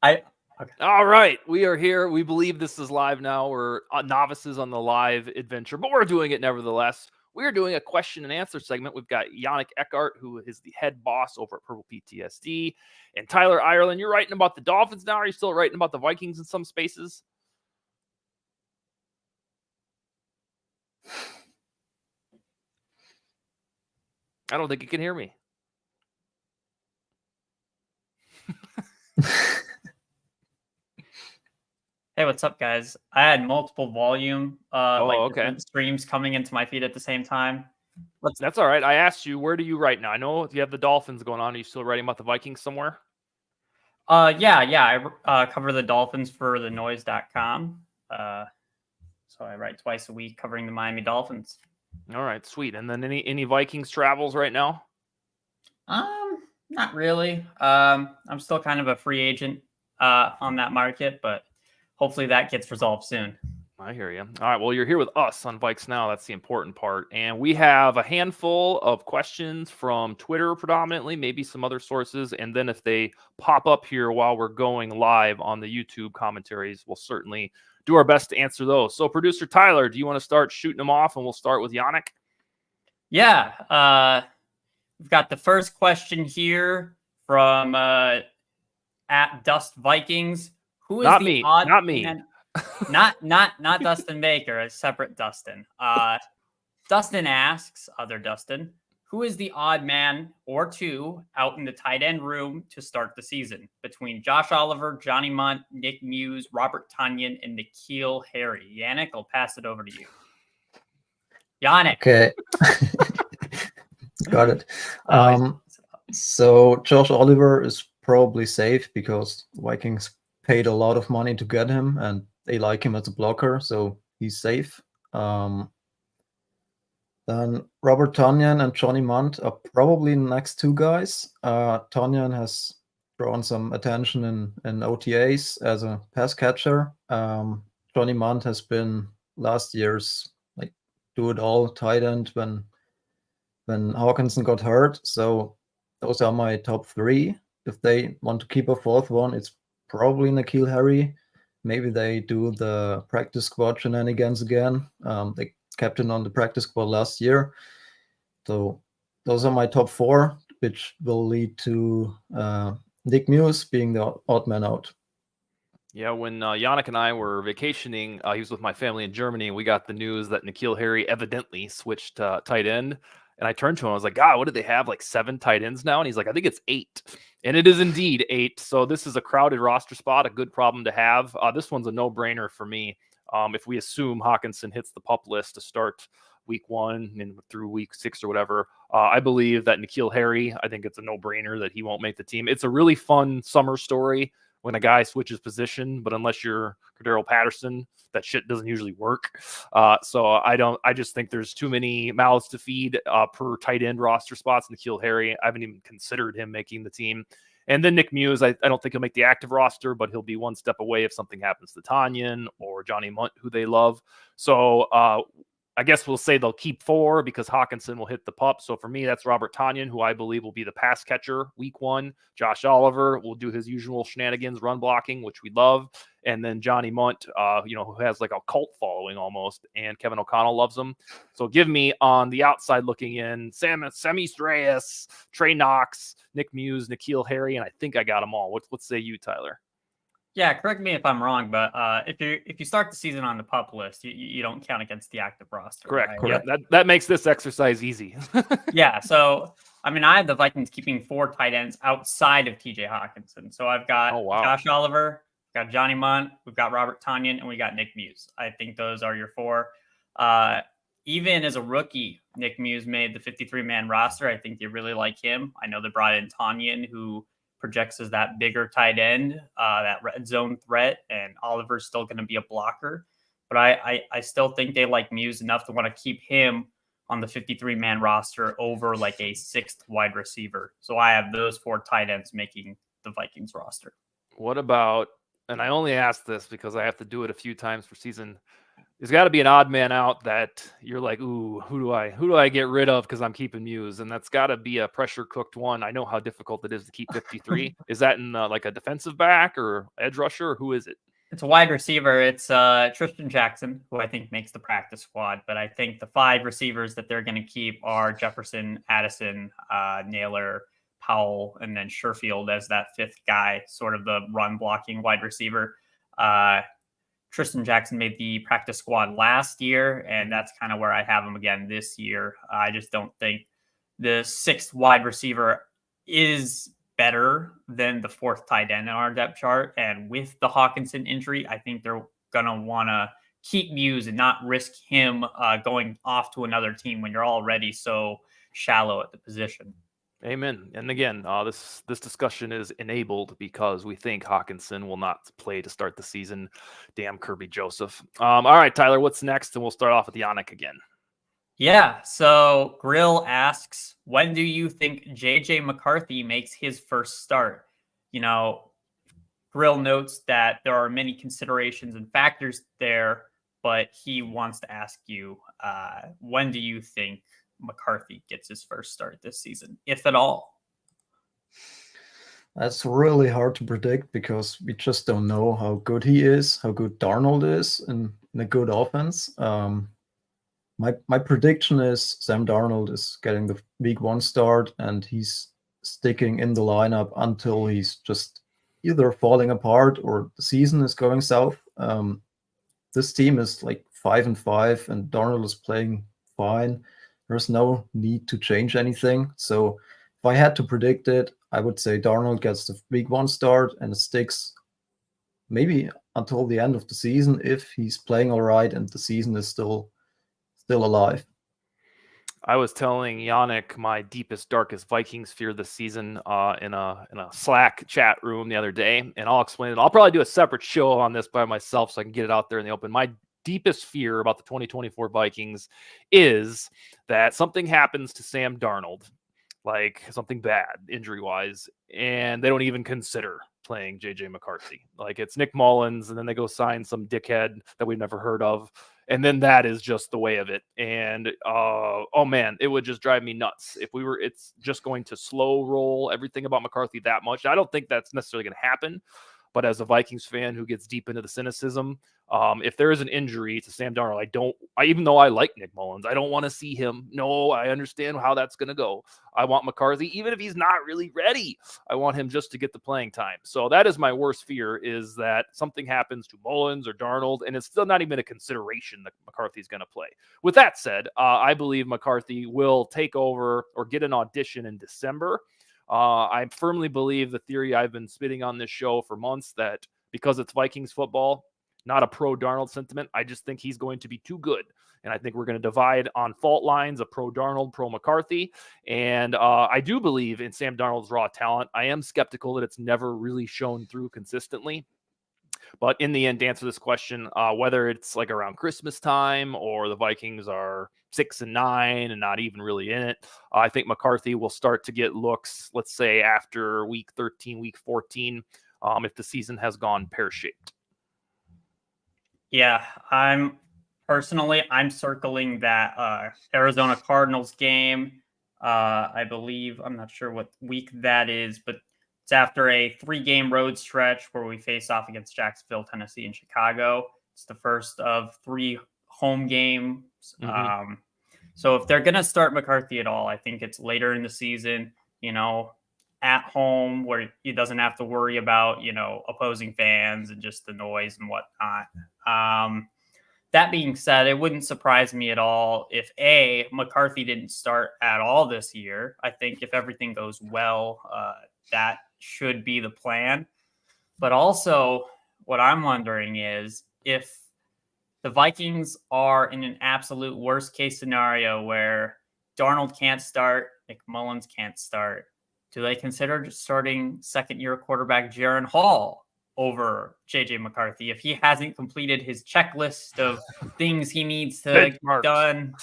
Okay. All right, we are here. We believe this is live now. We're novices on the live adventure, but we're doing it nevertheless. We're doing a question and answer segment. We've got Janik Eckardt, who is the head boss over at Purple PTSD, and Tyler Ireland. You're writing about the Dolphins now. Are you still writing about the Vikings in some spaces? I don't think you can hear me. Hey, what's up, guys? I had multiple volume, different streams coming into my feed at the same time. That's all right. I asked you, where do you write now? I know you have the Dolphins going on. Are you still writing about the Vikings somewhere? Yeah. I cover the Dolphins for thenoise.com. So I write twice a week covering the Miami Dolphins. All right, sweet. And then any Vikings travels right now? Not really. I'm still kind of a free agent on that market, but hopefully that gets resolved soon. I hear you. All right, well, you're here with us on Vikes Now. That's the important part. And we have a handful of questions from Twitter predominantly, maybe some other sources. And then if they pop up here while we're going live on the YouTube commentaries, we'll certainly do our best to answer those. So, producer Tyler, do you want to start shooting them off? And we'll start with Janik. Yeah. We've got the first question here from at Dust Vikings. Who is not the me? odd Not me. Man? Not Dustin Baker, a separate Dustin. Dustin asks, other Dustin, who is the odd man or two out in the tight end room to start the season between Josh Oliver, Johnny Munt, Nick Muse, Robert Tonyan, and N'Keal Harry? Janik, I'll pass it over to you. Janik. Okay. Got it. So Josh Oliver is probably safe because Vikings paid a lot of money to get him and they like him as a blocker, so he's safe. Then Robert Tonyan and Johnny Munt are probably the next two guys. Tonyan has drawn some attention in OTAs as a pass catcher. Johnny Munt has been last year's do-it-all tight end when Hawkinson got hurt. So those are my top three. If they want to keep a fourth one, it's probably N'Keal Harry. Maybe they do the practice squad shenanigans again. They kept him on the practice squad last year. So those are my top four, which will lead to Nick Muse being the odd man out. Yeah, when Janik and I were vacationing, he was with my family in Germany, and we got the news that N'Keal Harry evidently switched to tight end. And I turned to him, I was like, God, what did they have, like 7 tight ends now? And he's like, I think it's 8. And it is indeed 8. So this is a crowded roster spot, a good problem to have. This one's a no-brainer for me. If we assume Hawkinson hits the PUP list to start week 1 and through week 6 or whatever, I believe that N'Keal Harry, I think it's a no-brainer that he won't make the team. It's a really fun summer story when a guy switches position, but unless you're Cordero Patterson, that shit doesn't usually work. So I just think there's too many mouths to feed per tight end roster spots. N'Keal Harry, I haven't even considered him making the team. And then Nick Muse, I don't think he'll make the active roster, but he'll be one step away if something happens to Tonyan or Johnny Munt, who they love. So I guess we'll say they'll keep 4 because Hawkinson will hit the PUP. So for me, that's Robert Tonyan, who I believe will be the pass catcher week 1. Josh Oliver will do his usual shenanigans, run blocking, which we love. And then Johnny Munt, who has like a cult following almost, and Kevin O'Connell loves him. So give me on the outside looking in, Sammy Strayas, Trey Knox, Nick Muse, N'Keal Harry, and I think I got them all. What say you, Tyler? Yeah, correct me if I'm wrong, but if you start the season on the PUP list, you don't count against the active roster. Correct. Right? Correct. That makes this exercise easy. Yeah. So I mean, I have the Vikings keeping 4 tight ends outside of TJ Hawkinson. So I've got Josh Oliver, got Johnny Munt, we've got Robert Tonyan, and we got Nick Muse. I think those are your 4. Even as a rookie, Nick Muse made the 53-man roster. I think they really like him. I know they brought in Tonyan, who projects as that bigger tight end, that red zone threat, and Oliver's still going to be a blocker. But I still think they like Muse enough to want to keep him on the 53-man roster over like a 6th wide receiver. So I have those 4 tight ends making the Vikings roster. What about, and I only ask this because I have to do it a few times per season, There's got to be an odd man out that you're like, ooh, who do I get rid of because I'm keeping Muse, and that's got to be a pressure cooked one. I know how difficult it is to keep 53. Is that in like a defensive back or edge rusher, or who is it? It's a wide receiver. It's Tristan Jackson, who I think makes the practice squad. But I think the 5 receivers that they're going to keep are Jefferson, Addison, Naylor, Powell, and then Sherfield as that 5th guy, sort of the run blocking wide receiver. Tristan Jackson made the practice squad last year, and that's kind of where I have him again this year. I just don't think the 6th wide receiver is better than the 4th tight end in our depth chart. And with the Hawkinson injury, I think they're going to want to keep Muse and not risk him going off to another team when you're already so shallow at the position. Amen. And again, this discussion is enabled because we think Hawkinson will not play to start the season. Damn Kirby Joseph. All right, Tyler, what's next? And we'll start off with Janik again. Yeah, so Grill asks, when do you think JJ McCarthy makes his first start? You know, Grill notes that there are many considerations and factors there, but he wants to ask you, when do you think McCarthy gets his first start this season, if at all? That's really hard to predict because we just don't know how good he is, how good Darnold is in a good offense. My prediction is Sam Darnold is getting the week 1 start and he's sticking in the lineup until he's just either falling apart or the season is going south. This team is like 5-5 and Darnold is playing fine. There's no need to change anything. So if I had to predict it, I would say Darnold gets the week 1 start and it sticks maybe until the end of the season if he's playing all right and the season is still alive. I was telling Janik my deepest, darkest Vikings fear this season in a Slack chat room the other day, and I'll explain it. I'll probably do a separate show on this by myself so I can get it out there in the open. My deepest fear about the 2024 Vikings is that something happens to Sam Darnold, like something bad injury-wise, and they don't even consider playing JJ McCarthy. Like it's Nick Mullins, and then they go sign some dickhead that we've never heard of. And then that is just the way of it. And oh man, it would just drive me nuts if it's just going to slow roll everything about McCarthy that much. I don't think that's necessarily going to happen. But as a Vikings fan who gets deep into the cynicism, if there is an injury to Sam Darnold, even though I like Nick Mullins, I don't want to see him. No, I understand how that's going to go. I want McCarthy, even if he's not really ready. I want him just to get the playing time. So that is my worst fear, is that something happens to Mullins or Darnold, and it's still not even a consideration that McCarthy's going to play. With that said, I believe McCarthy will take over or get an audition in December. I firmly believe the theory I've been spitting on this show for months, that because it's Vikings football, not a pro Darnold sentiment, I just think he's going to be too good. And I think we're going to divide on fault lines of pro Darnold, pro McCarthy. And I do believe in Sam Darnold's raw talent. I am skeptical that it's never really shown through consistently. But in the end, to answer this question, whether it's like around Christmas time or the Vikings are 6-9 and not even really in it, I think McCarthy will start to get looks, let's say after week 13, week 14, if the season has gone pear-shaped. Yeah, I'm circling that Arizona Cardinals game. I believe, I'm not sure what week that is, but it's after a 3-game road stretch where we face off against Jacksonville, Tennessee, and Chicago. It's the first of 3 home games. Mm-hmm. So if they're going to start McCarthy at all, I think it's later in the season, at home where he doesn't have to worry about, opposing fans and just the noise and whatnot. That being said, it wouldn't surprise me at all if McCarthy didn't start at all this year. I think if everything goes well, that should be the plan. But also what I'm wondering is if the Vikings are in an absolute worst case scenario where Darnold can't start, Nick Mullins can't start, do they consider starting second-year quarterback Jaren Hall over JJ McCarthy if he hasn't completed his checklist of things he needs to get done?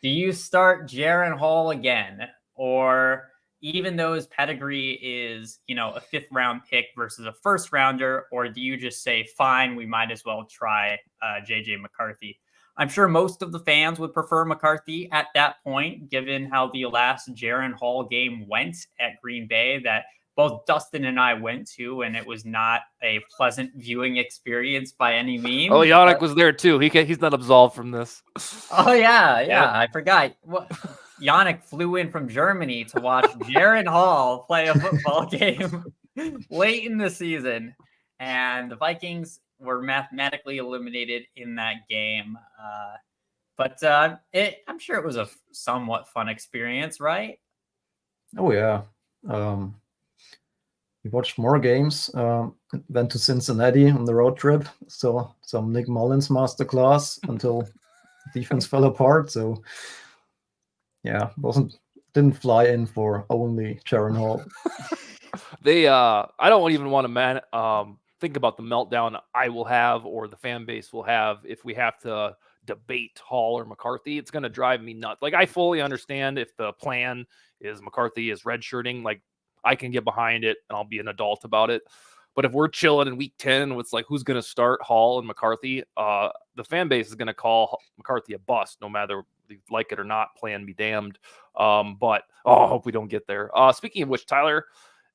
Do you start Jaren Hall again? Or, even though his pedigree is, a 5th round pick versus a 1st rounder, or do you just say, fine, we might as well try JJ McCarthy? I'm sure most of the fans would prefer McCarthy at that point, given how the last Jaren Hall game went at Green Bay that both Dustin and I went to, and it was not a pleasant viewing experience by any means. Oh, Janik was there too. He's not absolved from this. Oh, yeah. I forgot. Janik flew in from Germany to watch Jaren Hall play a football game late in the season, and the Vikings were mathematically eliminated in that game. But I'm sure it was a somewhat fun experience, right? Oh, yeah. We watched more games, went to Cincinnati on the road trip, saw some Nick Mullins masterclass until defense fell apart. So, yeah, didn't fly in for only Jaren Hall. I don't even want to think about the meltdown I will have or the fan base will have if we have to debate Hall or McCarthy. It's going to drive me nuts. Like, I fully understand if the plan is McCarthy is redshirting, like, I can get behind it and I'll be an adult about it. But if we're chilling in week 10, it's like, who's going to start Hall and McCarthy? The fan base is going to call McCarthy a bust, no matter if you like it or not. Plan be damned. But I hope we don't get there. Speaking of which, Tyler,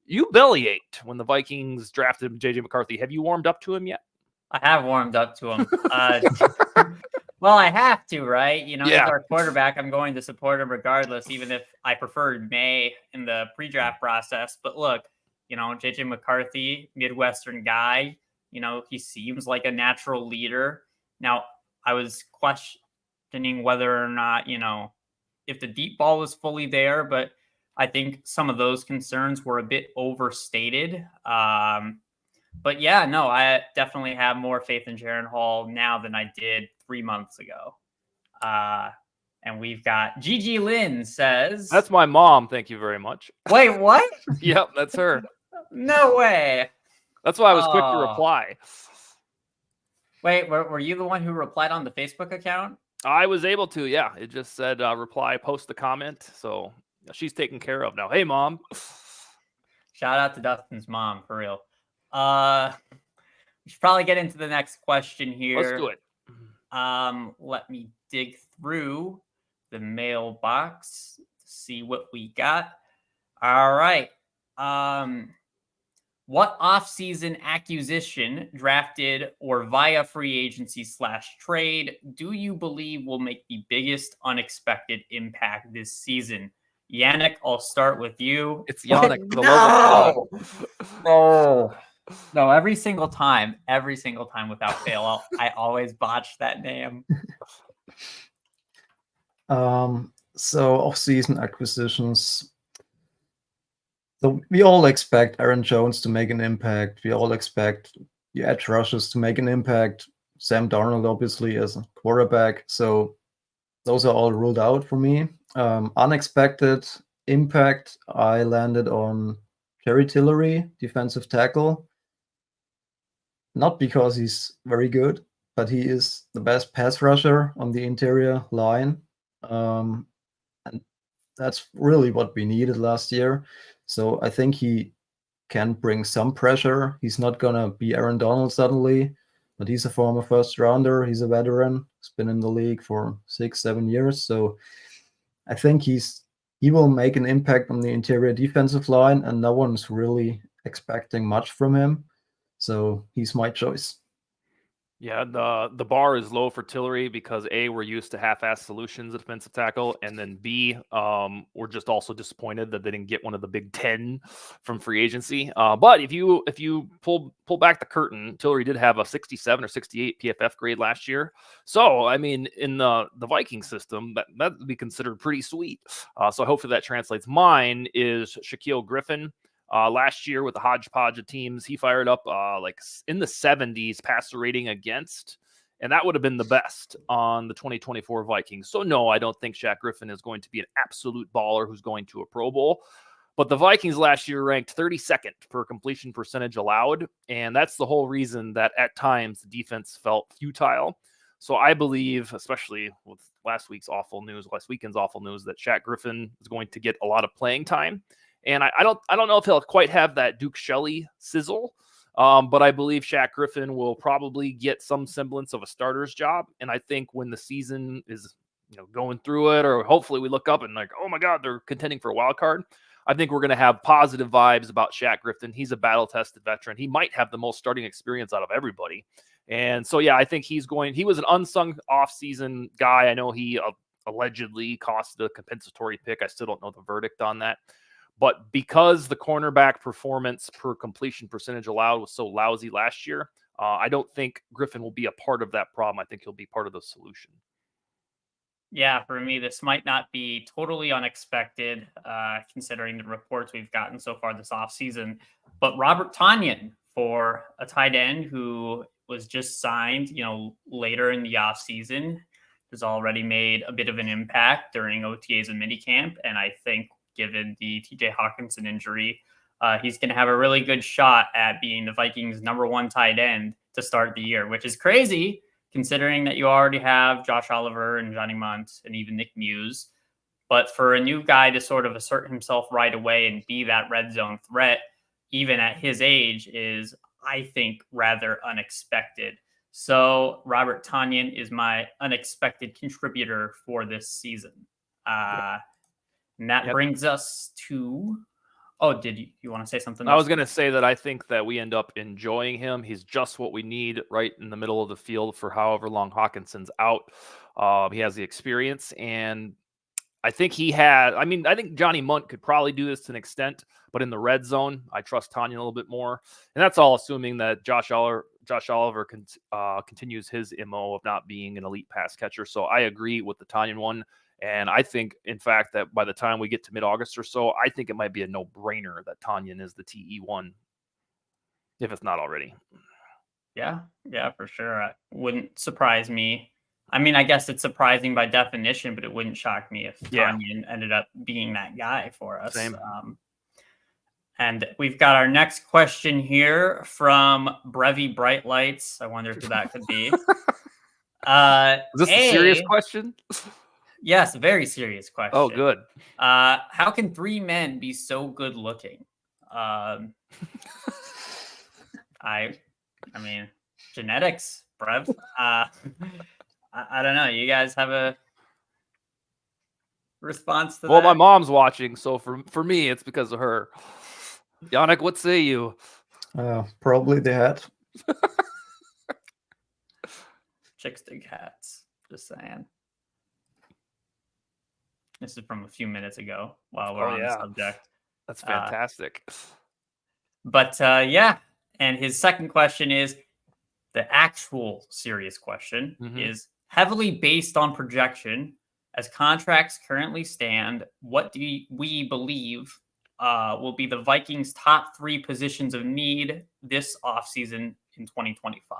you bellyached when the Vikings drafted JJ McCarthy. Have you warmed up to him yet? I have warmed up to him. Well, I have to, right? He's our quarterback. I'm going to support him regardless, even if I preferred May in the pre-draft process. But look, JJ McCarthy, Midwestern guy, he seems like a natural leader. Now, I was questioning whether or not, if the deep ball was fully there, but I think some of those concerns were a bit overstated. But yeah, no, I definitely have more faith in Jaren Hall now than I did 3 months ago. And we've got Gigi Lynn says... That's my mom, thank you very much. Wait, what? Yep, that's her. No way. That's why I was quick to reply. Wait, were you the one who replied on the Facebook account? I was able to, yeah. It just said reply, post the comment. So she's taken care of now. Hey, Mom. Shout out to Dustin's mom, for real. We should probably get into the next question here. Let's do it. Let me dig through the mailbox to see what we got. All right. What offseason acquisition, drafted or via free agency / trade, do you believe will make the biggest unexpected impact this season? Janik, I'll start with you. It's Janik. No, every single time without fail, I always botch that name. So off-season acquisitions. So we all expect Aaron Jones to make an impact. We all expect the edge rushers to make an impact. Sam Darnold, obviously, as a quarterback. So those are all ruled out for me. Unexpected impact, I landed on Jerry Tillery, defensive tackle. Not because he's very good, but he is the best pass rusher on the interior line. And that's really what we needed last year. So I think he can bring some pressure. He's not going to be Aaron Donald suddenly, but he's a former first rounder. He's a veteran. He's been in the league for 6-7 years. So I think he will make an impact on the interior defensive line, and no one's really expecting much from him. So he's my choice. Yeah, the bar is low for Tillery because A, we're used to half-assed solutions at defensive tackle, and then B, we're just also disappointed that they didn't get one of the Big Ten from free agency. But if you pull back the curtain, Tillery did have a 67 or 68 PFF grade last year. So I mean, in the Viking system, that would be considered pretty sweet. So hopefully that translates. Mine is Shaquem Griffin. Last year with the hodgepodge of teams, he fired up like in the 70s passer rating against, and that would have been the best on the 2024 Vikings. So no, I don't think Shaq Griffin is going to be an absolute baller who's going to a Pro Bowl. But the Vikings last year ranked 32nd per completion percentage allowed, and that's the whole reason that at times the defense felt futile. So I believe, especially with last weekend's awful news, that Shaq Griffin is going to get a lot of playing time. And I don't know if he'll quite have that Duke Shelley sizzle, but I believe Shaq Griffin will probably get some semblance of a starter's job. And I think when the season is going through it, or hopefully we look up and like, oh my God, they're contending for a wild card, I think we're going to have positive vibes about Shaq Griffin. He's a battle-tested veteran. He might have the most starting experience out of everybody. And so, yeah, I think he was an unsung off-season guy. I know he allegedly cost the compensatory pick. I still don't know the verdict on that. But because the cornerback performance per completion percentage allowed was so lousy last year, I don't think Griffin will be a part of that problem. I think he'll be part of the solution. Yeah, for me, this might not be totally unexpected, considering the reports we've gotten so far this offseason. But Robert Tonyan, for a tight end who was just signed, later in the offseason, has already made a bit of an impact during OTAs and minicamp. And I think given the TJ Hawkinson injury, he's going to have a really good shot at being the Vikings' #1 tight end to start the year, which is crazy, considering that you already have Josh Oliver and Johnny Munt and even Nick Muse. But for a new guy to sort of assert himself right away and be that red zone threat, even at his age, is, I think, rather unexpected. So Robert Tonyan is my unexpected contributor for this season. And that brings us to... Oh, did you want to say something else? I was going to say that I think that we end up enjoying him. He's just what we need right in the middle of the field for however long Hawkinson's out. He has the experience, and I think I think Johnny Munt could probably do this to an extent, but in the red zone, I trust Tonyan a little bit more. And that's all assuming that Josh Oliver continues his MO of not being an elite pass catcher. So I agree with the Tonyan one. And I think, in fact, that by the time we get to mid-August or so, I think it might be a no-brainer that Tonyan is the TE1, if it's not already. Yeah, for sure. It wouldn't surprise me. I mean, I guess it's surprising by definition, but it wouldn't shock me if Tonyan ended up being that guy for us. Same. And we've got our next question here from Brevi Bright Lights. I wonder who that could be. Is this a serious question? Yes, a very serious question. Oh, good. How can 3 men be so good looking? I mean, genetics, Brev. I don't know. You guys have a response to that? Well, my mom's watching, so for me, it's because of her. Janik, what say you? Probably the hat. Chicks dig hats. Just saying. This is from a few minutes ago while we're on the subject. That's fantastic. And his second question is, the actual serious question is, heavily based on projection, as contracts currently stand, what do we believe will be the Vikings' top 3 positions of need this offseason in 2025?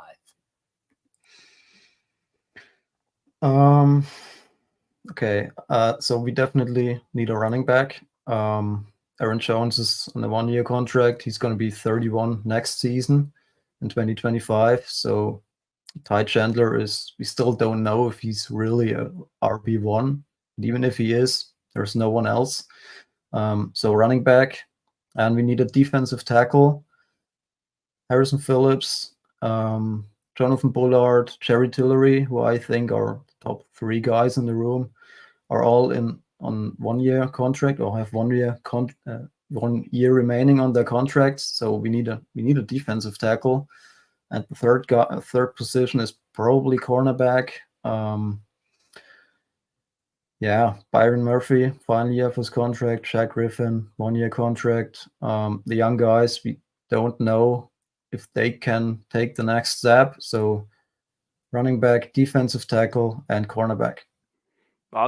Okay, so we definitely need a running back. Aaron Jones is on a 1-year contract. He's going to be 31 next season in 2025. So Ty Chandler we still don't know if he's really a RB1. And even if he is, there's no one else. So running back, and we need a defensive tackle. Harrison Phillips, Jonathan Bullard, Jerry Tillery, who I think are top 3 guys in the room, are all on 1-year contract or have 1 year remaining on their contracts. So we need a defensive tackle, and the third position is probably cornerback. Byron Murphy, final year of his contract. Shaq Griffin, 1-year contract. The young guys, we don't know if they can take the next step. So running back, defensive tackle, and cornerback.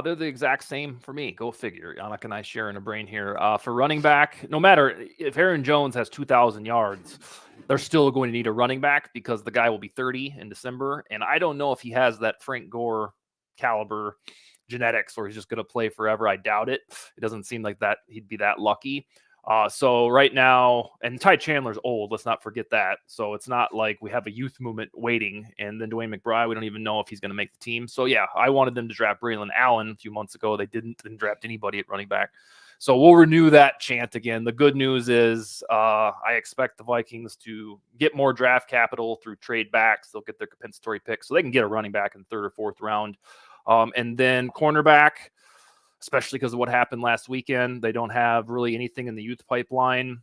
They're the exact same for me. Go figure. Janik and I sharing a brain here. For running back, no matter if Aaron Jones has 2,000 yards, they're still going to need a running back because the guy will be 30 in December. And I don't know if he has that Frank Gore caliber genetics or he's just going to play forever. I doubt it. It doesn't seem like that he'd be that lucky. So right now, and Ty Chandler's old, let's not forget that. So it's not like we have a youth movement waiting, and then Dwayne McBride, we don't even know if he's going to make the team. So yeah, I wanted them to draft Braylon Allen a few months ago. They didn't draft anybody at running back. So we'll renew that chant again. The good news is I expect the Vikings to get more draft capital through trade backs. They'll get their compensatory picks so they can get a running back in the 3rd or 4th round. And then cornerback, especially because of what happened last weekend, they don't have really anything in the youth pipeline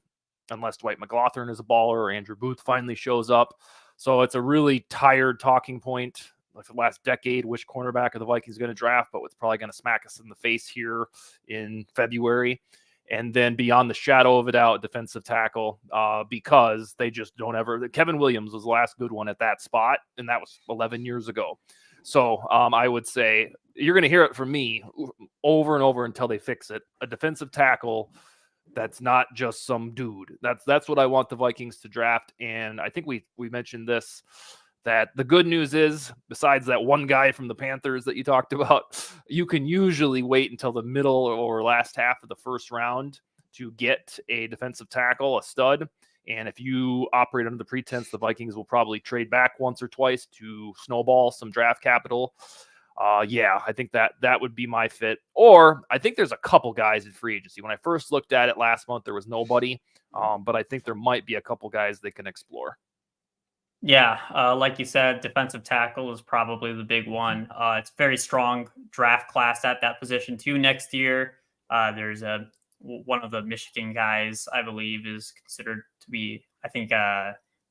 unless Dwight McLaughlin is a baller or Andrew Booth finally shows up. So it's a really tired talking point. Like the last decade, which cornerback are the Vikings going to draft, but it's probably going to smack us in the face here in February. And then beyond the shadow of a doubt, defensive tackle, because they just don't ever. Kevin Williams was the last good one at that spot, and that was 11 years ago. So I would say you're going to hear it from me over and over until they fix it. A defensive tackle that's not just some dude. That's what I want the Vikings to draft. And I think we mentioned this, that the good news is, besides that one guy from the Panthers that you talked about, you can usually wait until the middle or last half of the 1st round to get a defensive tackle, a stud. And if you operate under the pretense the Vikings will probably trade back once or twice to snowball some draft capital, I think that would be my fit. Or I think there's a couple guys in free agency. When I first looked at it last month, there was nobody, but I think there might be a couple guys they can explore. Yeah, like you said, defensive tackle is probably the big one. It's a very strong draft class at that position too next year. There's one of the Michigan guys, I believe, is considered to be, I think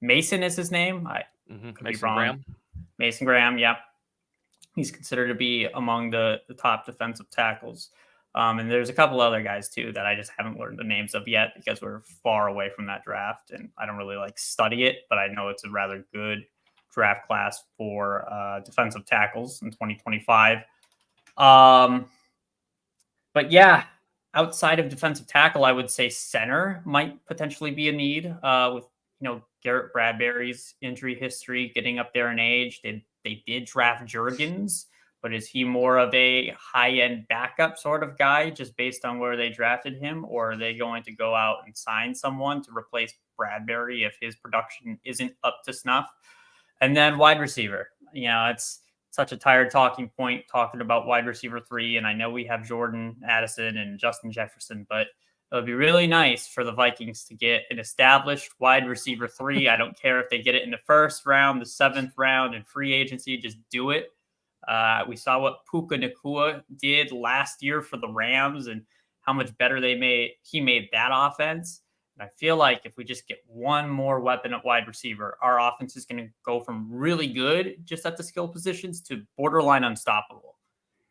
Mason is his name. I could be wrong. Graham. Mason Graham, yeah. He's considered to be among the top defensive tackles. And there's a couple other guys too that I just haven't learned the names of yet because we're far away from that draft and I don't really study it, but I know it's a rather good draft class for defensive tackles in 2025. But yeah, outside of defensive tackle, I would say center might potentially be a need with Garrett Bradbury's injury history getting up there in age. They did draft Jurgens. But is he more of a high-end backup sort of guy just based on where they drafted him? Or are they going to go out and sign someone to replace Bradbury if his production isn't up to snuff? And then wide receiver. It's such a tired talking point talking about wide receiver 3. And I know we have Jordan Addison and Justin Jefferson, but it would be really nice for the Vikings to get an established wide receiver 3. I don't care if they get it in the 1st round, the 7th round, in free agency. Just do it. We saw what Puka Nacua did last year for the Rams and how much better he made that offense. And I feel like if we just get one more weapon at wide receiver, our offense is going to go from really good just at the skill positions to borderline unstoppable.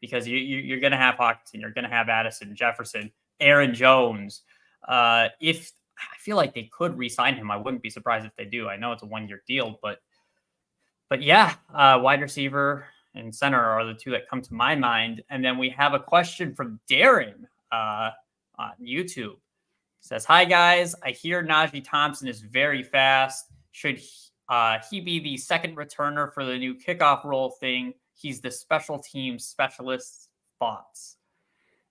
Because you're going to have Hawkinson, you're going to have Addison, Jefferson, Aaron Jones. If I feel like they could re-sign him, I wouldn't be surprised if they do. I know it's a 1-year deal, but yeah, wide receiver and center are the two that come to my mind. And then we have a question from Darren on YouTube. He says, "Hi guys, I hear Najee Thompson is very fast. Should he be the second returner for the new kickoff role thing? He's the special team specialist. Thoughts?"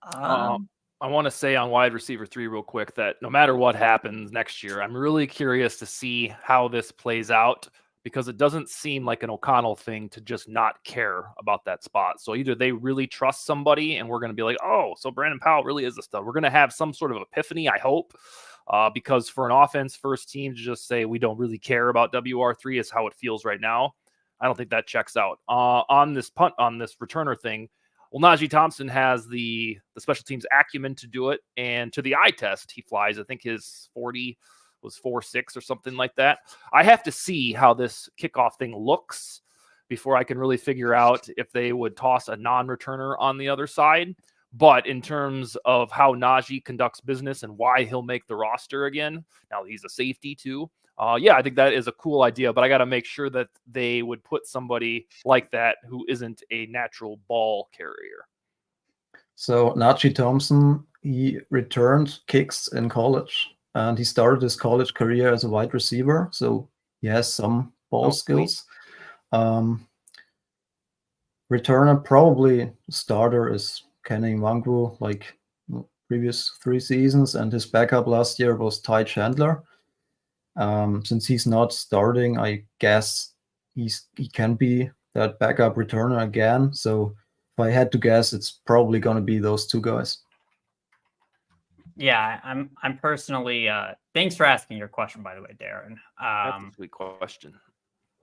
I want to say on wide receiver 3 real quick that no matter what happens next year, I'm really curious to see how this plays out, because it doesn't seem like an O'Connell thing to just not care about that spot. So either they really trust somebody and we're going to be like, oh, so Brandon Powell really is a stud. We're going to have some sort of epiphany, I hope, because for an offense first team to just say we don't really care about WR3 is how it feels right now. I don't think that checks out. On this returner thing, well, Najee Thompson has the special teams acumen to do it. And to the eye test, he flies. I think his 40 was 4.6 or something like that. I have to see how this kickoff thing looks before I can really figure out if they would toss a non-returner on the other side. But in terms of how Najee conducts business and why he'll make the roster again, now he's a safety too. I think that is a cool idea, but I got to make sure that they would put somebody like that who isn't a natural ball carrier. So Najee Thompson, he returned kicks in college. And he started his college career as a wide receiver, so he has some ball skills. Returner, probably starter is Kenny Nwangwu, like previous 3 seasons, and his backup last year was Ty Chandler. Since he's not starting, I guess he can be that backup returner again. So if I had to guess, it's probably going to be those 2 guys. Yeah, I'm personally. Thanks for asking your question, by the way, Darren. That's a sweet question.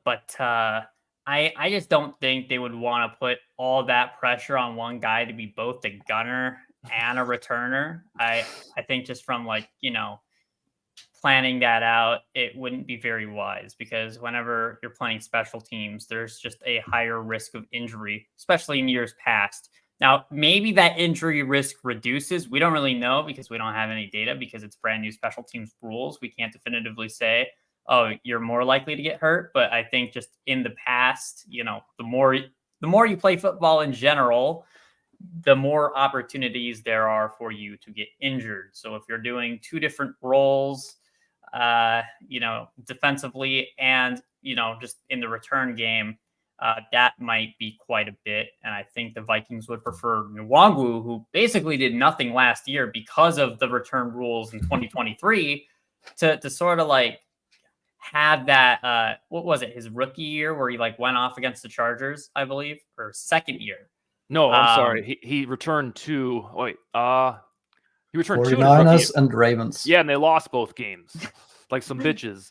But I just don't think they would want to put all that pressure on one guy to be both a gunner and a returner. I think just from planning that out, it wouldn't be very wise because whenever you're playing special teams, there's just a higher risk of injury, especially in years past. Now, maybe that injury risk reduces. We don't really know because we don't have any data because it's brand new special teams rules. We can't definitively say, oh, you're more likely to get hurt. But I think just in the past, the more you play football in general, the more opportunities there are for you to get injured. So if you're doing two different roles, defensively and, just in the return game, that might be quite a bit. And I think the Vikings would prefer Nwangwu, who basically did nothing last year because of the return rules in 2023, to sort of have that, what was it, his rookie year where he went off against the Chargers, I believe, or second year. No, I'm sorry. He returned to he returned 49ers and Ravens. Yeah, and they lost both games. Like some bitches.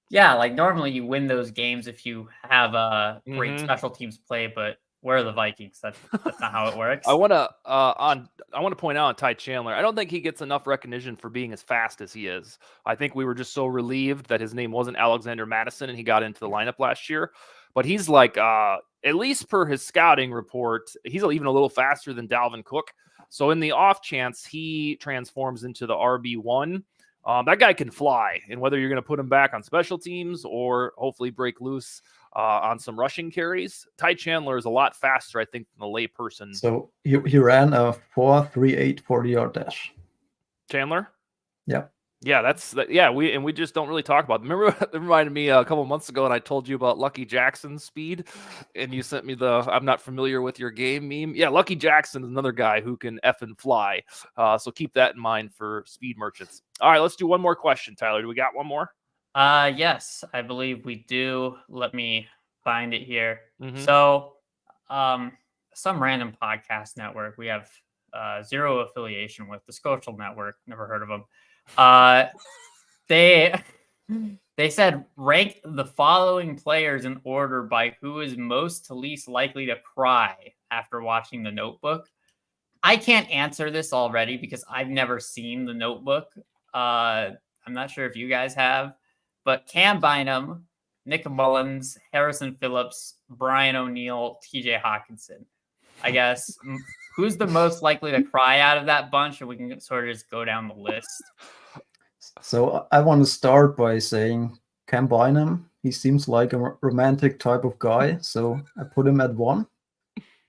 Yeah, normally you win those games if you have a great special teams play, but we're the Vikings. That's not how it works. I want to point out on Ty Chandler. I don't think he gets enough recognition for being as fast as he is. I think we were just so relieved that his name wasn't Alexander Madison and he got into the lineup last year. But he's at least per his scouting report, he's even a little faster than Dalvin Cook. So in the off chance he transforms into the RB1, that guy can fly. And whether you're going to put him back on special teams or hopefully break loose on some rushing carries, Ty Chandler is a lot faster, I think, than the layperson. So he ran a 4.38 40-yard dash. Chandler? Yeah. Yeah, we just don't really talk about it. Remember, it reminded me a couple months ago, and I told you about Lucky Jackson's speed, and you sent me the "I'm not familiar with your game" meme. Yeah, Lucky Jackson is another guy who can effing fly. So keep that in mind for speed merchants. All right, let's do one more question, Tyler. Do we got one more? Yes, I believe we do. Let me find it here. So, some random podcast network we have zero affiliation with, the Social Network. Never heard of them. They said rank the following players in order by who is most to least likely to cry after watching The Notebook. I can't answer this already because I've never seen The Notebook. I'm not sure if you guys have, but Cam Bynum, Nick Mullins, Harrison Phillips, Brian O'Neill, TJ Hawkinson. I guess who's the most likely to cry out of that bunch? And we can sort of just go down the list. So I want to start by saying Cam Bynum. He seems like a romantic type of guy. So I put him at 1.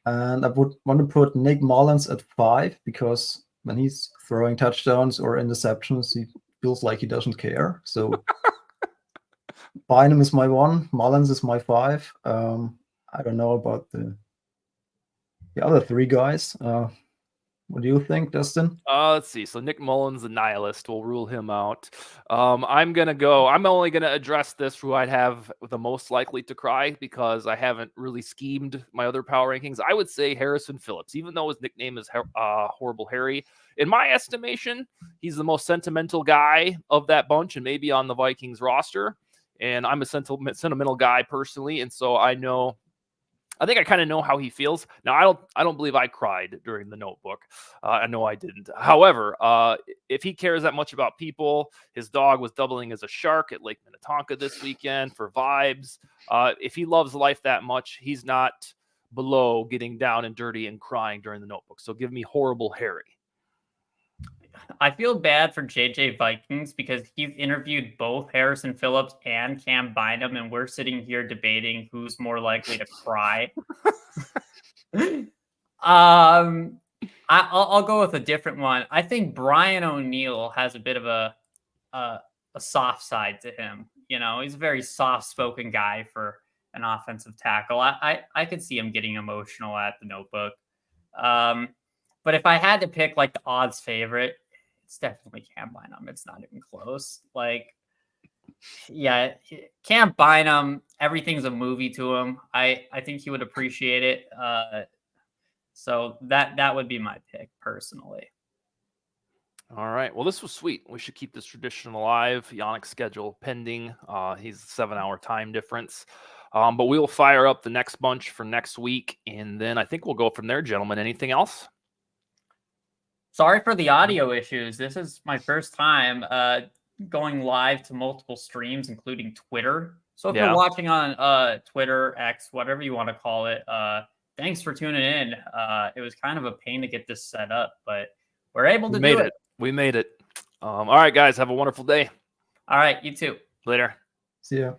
And I would want to put Nick Mullins at 5 because when he's throwing touchdowns or interceptions, he feels like he doesn't care. So Bynum is my 1. Mullins is my 5. I don't know about the other 3 guys. What do you think, Dustin? Let's see. So Nick Mullins, the nihilist, we'll rule him out. I'm only going to address this who I'd have the most likely to cry because I haven't really schemed my other power rankings. I would say Harrison Phillips, even though his nickname is Horrible Harry. In my estimation, he's the most sentimental guy of that bunch and maybe on the Vikings roster. And I'm a sentimental guy personally. And so I think I kind of know how he feels. Now, I don't believe I cried during The Notebook. I know I didn't. However, if he cares that much about people, his dog was doubling as a shark at Lake Minnetonka this weekend for vibes. If he loves life that much, he's not below getting down and dirty and crying during The Notebook. So give me Horrible Harry. I feel bad for JJ Vikings because he's interviewed both Harrison Phillips and Cam Bynum, and we're sitting here debating who's more likely to cry. I'll go with a different one. I think Brian O'Neill has a bit of a soft side to him. He's a very soft-spoken guy for an offensive tackle. I could see him getting emotional at The Notebook. But if I had to pick the odds favorite, it's definitely Cam Bynum. It's not even close. Cam Bynum, everything's a movie to him. I think he would appreciate it. So that would be my pick personally. All right. Well, this was sweet. We should keep this tradition alive. Janik's schedule pending. He's a 7-hour time difference. But we'll fire up the next bunch for next week, and then I think we'll go from there, gentlemen. Anything else? Sorry for the audio issues. This is my first time going live to multiple streams, including Twitter. So if you're watching on Twitter, X, whatever you want to call it, thanks for tuning in. It was kind of a pain to get this set up, but we're able to do it. We made it. All right, guys. Have a wonderful day. All right. You too. Later. See ya.